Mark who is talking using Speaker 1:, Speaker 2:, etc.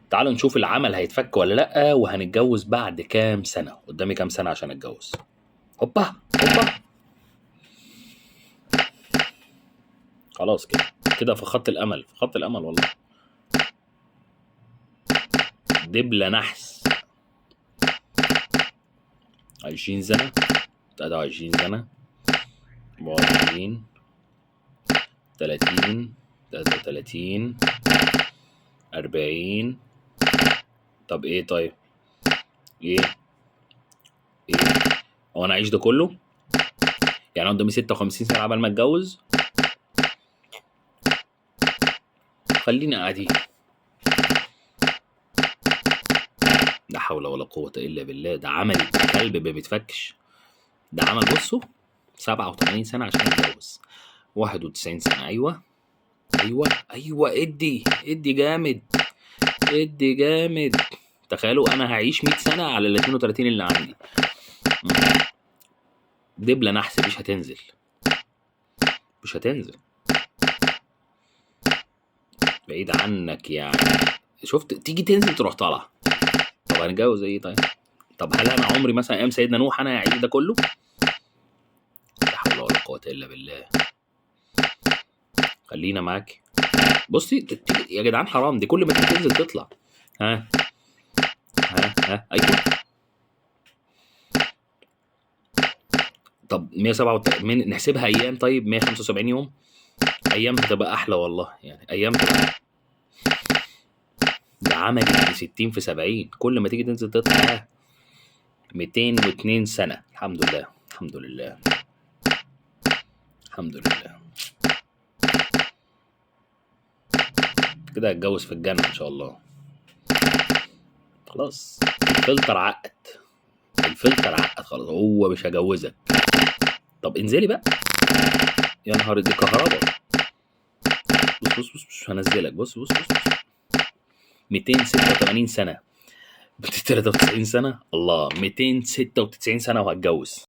Speaker 1: تعالوا نشوف العمل هيتفك ولا لأ، وهنتجوز بعد كام سنة. قدامي كام سنة عشان اتجوز؟ هوبا هوبا. خلاص كده كده في خط الامل، في خط الامل والله. دبلة نحس. 20 سنة، 23 سنة، 24، 30، 33، 40. طب ايه؟ طيب ايه؟ ايه؟ هو انا اعيش ده كله؟ يعني قدامي 56 سنة عبال ما اتجوز؟ خلينا قاعدين. لا حول ولا قوة الا بالله. ده عمل كلب ما بيتفكش. ده عمل بصوا 87 سنة عشان اتجوز. 91 سنة. ايوه ايوه ايوه. ادي جامد، ادي جامد. تخيلوا انا هعيش 100 سنة على ال 32 اللي عندي. دبلة نحس مش هتنزل، مش هتنزل بعيد عنك يعني. شفت تيجي تنزل تروح طالع. طب هنتجوز ايه طيب؟ طب هل انا عمري مثلا ايام سيدنا نوح انا هعيش ده كله؟ لا حول ولا قوة الا بالله. خلينا معاك. بصي يا جدعان حرام، دي كل ما تيجي تنزل تطلع. ها ها ايوه. طب 137 نحسبها ايام. طيب 175 يوم. ايام هتبقى احلى والله، يعني ايام تبقى. ده عملي 60 في 70، كل ما تيجي تنزل تطلع. 202 سنة. الحمد لله الحمد لله الحمد لله. كده هتجوز في الجنة ان شاء الله. خلاص الفلتر عقد، الفلتر عقد خلاص، هو مش هجوزك. طب انزلي بقى. يا نهار دي كهرباء. بص بص بص بص هنزلك. بص بص بص, بص. 286 سنة. 93 سنة. الله 296 سنة وهتجوز.